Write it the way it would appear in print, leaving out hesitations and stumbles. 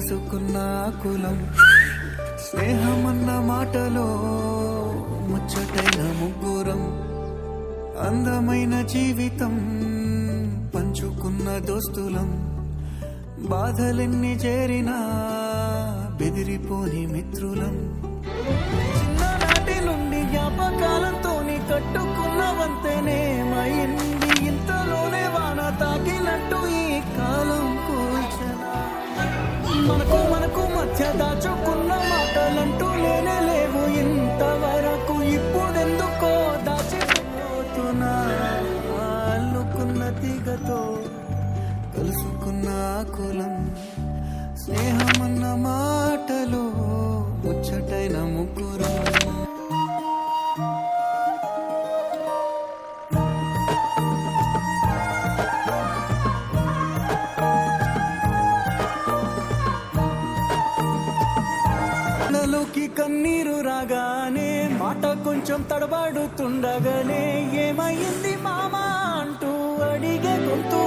కలుసుకున్న కులం స్నేహమన్న మాటలో ముచ్చటైన ముగ్గురం అందమైన జీవితం పంచుకున్న దోస్తులం బాధలెన్ని చేరినా బెదిరిపోని మిత్రులం చిన్ననాటి నుండి జ్ఞాపకాలతోని కట్టుకున్న వంతెనేమైంది ఇంతలోనే వాన తాకినట్టు ఈ కాలం కూల్చనా మనకు మధ్య దాచుకున్న మాటలంటూ లేనే లేవు ఇంతవరకు ఇప్పుడెందుకో దాచిపోతున్నా అల్లుకున్న తీగతో కలుసుకున్న కులం స్నేహమన్న మాటలో ముచ్చటైన ముగ్గురు కళ్ళలోకి కన్నీరు రాగానే మాట కొంచెం తడబడుతుండగానే ఏమైంది మామా అంటూ అడిగే గొంతు